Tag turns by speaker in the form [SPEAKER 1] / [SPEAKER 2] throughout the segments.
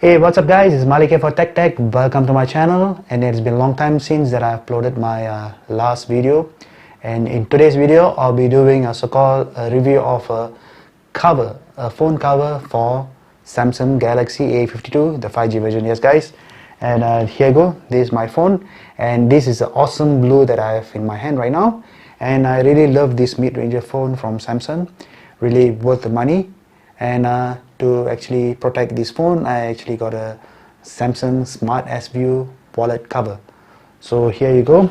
[SPEAKER 1] Hey, what's up guys, it's Malik here for Tech. Welcome to my channel, and it's been a long time since that I uploaded my last video. And in today's video I'll be doing a so-called review of a cover, a phone cover for Samsung Galaxy A52, the 5G version. Yes guys, and here you go, this is my phone, and this is the awesome blue that I have in my hand right now. And I really love this mid-range phone from Samsung, really worth the money. And to actually protect this phone, I actually got a Samsung Smart S View wallet cover. So here you go,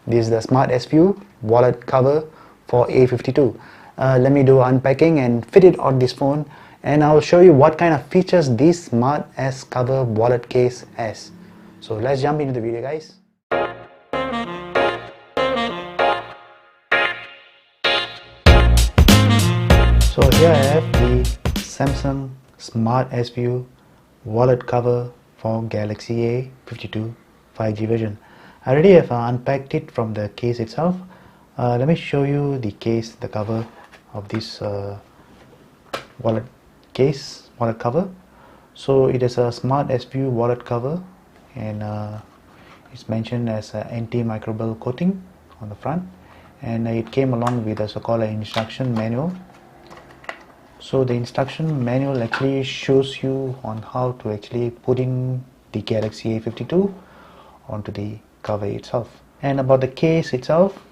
[SPEAKER 1] this is the Smart S View wallet cover for A52. Let me do unpacking and fit it on this phone, and I'll show you what kind of features this Smart S cover wallet case has. So let's jump into the video guys. So here I have the Samsung Smart S View wallet cover for Galaxy A52 5G version. I already have unpacked it from the case itself. Let me show you the case, the cover of this wallet cover. So it is a Smart S View wallet cover, and it's mentioned as anti-microbial coating on the front, and it came along with a so-called instruction manual. So the instruction manual actually shows you on how to actually put in the Galaxy A52 onto the cover itself. And about the case itself,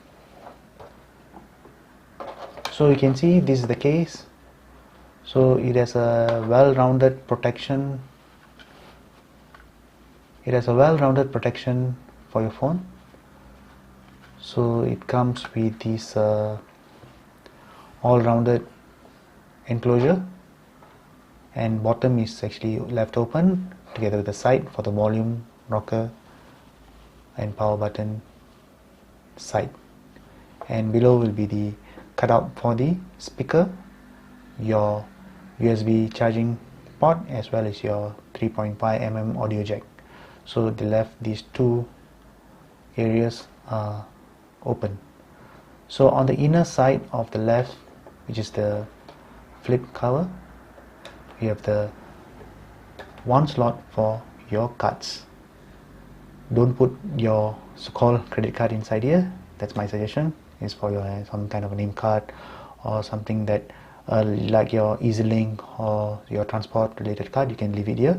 [SPEAKER 1] so you can see this is the case. So it has a well-rounded protection. It has a well-rounded protection for your phone. So it comes with this all-rounded enclosure, and bottom is actually left open together with the side for the volume, rocker and power button side, and below will be the cutout for the speaker, your USB charging port, as well as your 3.5mm audio jack. So they left these two areas open. So on the inner side of the left, which is the flip cover, you have the one slot for your cards. Don't put your so-called credit card inside here. That's my suggestion. It's for your some kind of a name card or something that like your EasyLink or your transport related card. You can leave it here.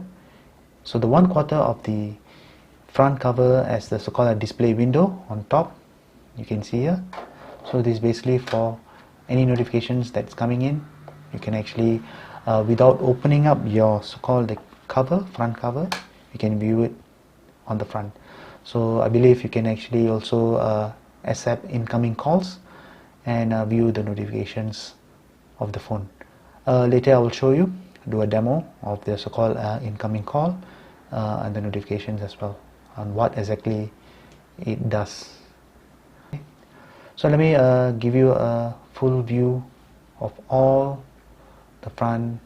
[SPEAKER 1] So the 1/4 of the front cover has the so-called display window on top. You can see here. So this is basically for any notifications that's coming in. You can actually without opening up your so-called the cover, front cover, you can view it on the front. So I believe you can actually also accept incoming calls and view the notifications of the phone. Later I will show you, do a demo of the so-called incoming call and the notifications as well, on what exactly it does. So let me give you a full view of all the front,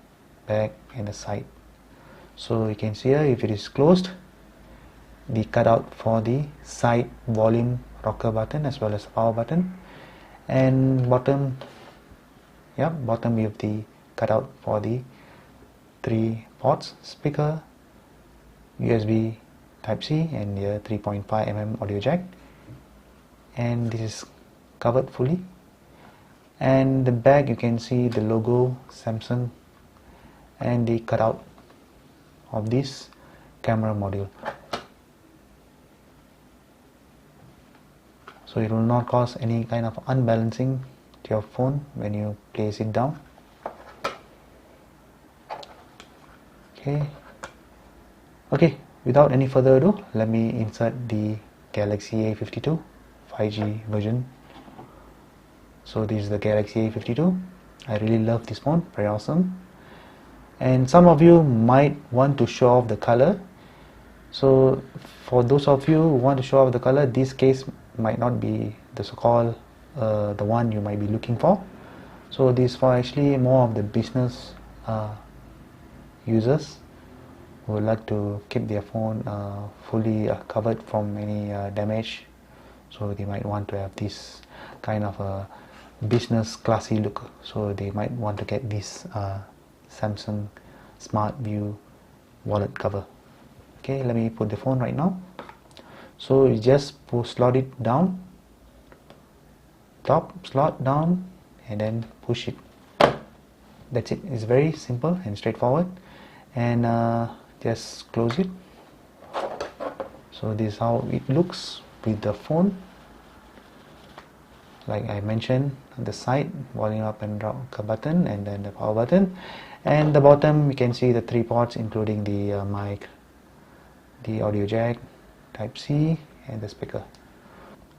[SPEAKER 1] back and the side. So you can see here, if it is closed, the cutout for the side volume rocker button as well as power button, and bottom we have the cutout for the 3 ports, speaker, USB type C and the 3.5mm audio jack, and this is covered fully. And the back, you can see the logo Samsung and the cutout of this camera module. So it will not cause any kind of unbalancing to your phone when you place it down. Okay, without any further ado, let me insert the Galaxy A52 5G version. So this is the Galaxy A52. I really love this phone, very awesome. And some of you might want to show off the color. So for those of you who want to show off the color, this case might not be the so-called the one you might be looking for. So this is for actually more of the business users who would like to keep their phone fully covered from any damage. So they might want to have this kind of a business classy look, so they might want to get this Samsung Smart View wallet cover. Okay, let me put the phone right now. So you just slot it down, top, slot down, and then push it. That's it. It's very simple and straightforward. And just close it. So this is how it looks with the phone. Like I mentioned, on the side, volume up and down button, and then the power button. And the bottom, you can see the 3 ports, including the mic, the audio jack, type C, and the speaker.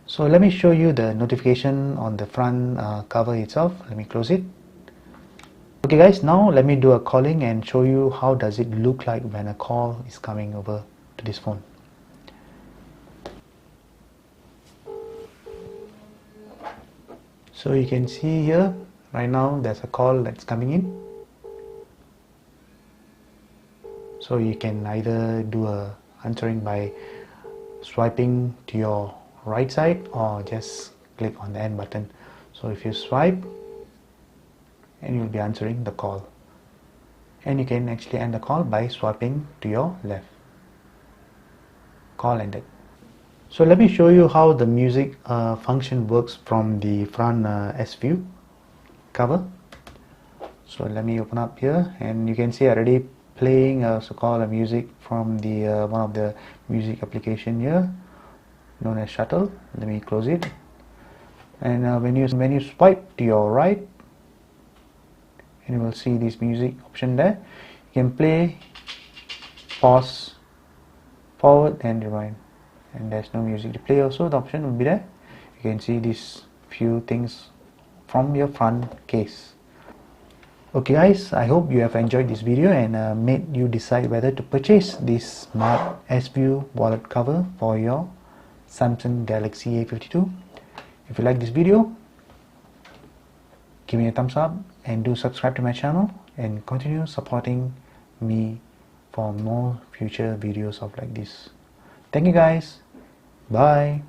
[SPEAKER 1] So let me show you the notification on the front cover itself. Let me close it. Okay guys, now let me do a calling and show you how does it look like when a call is coming over to this phone. So you can see here right now there's a call that's coming in. So you can either do a answering by swiping to your right side or just click on the end button. So if you swipe, and you'll be answering the call, and you can actually end the call by swiping to your left. Call ended. So let me show you how the music function works from the front S view cover. So let me open up here, and you can see already playing so-called music from the one of the music application here known as Shuttle. Let me close it, and when you swipe to your right, and you will see this music option there. You can play, pause, forward, and rewind, and there's no music to play also. The option will be there. You can see these few things from your front case. Okay guys, I hope you have enjoyed this video and made you decide whether to purchase this smart S View wallet cover for your Samsung Galaxy A52. If you like this video, give me a thumbs up and do subscribe to my channel and continue supporting me for more future videos of like this. Thank you guys. Bye.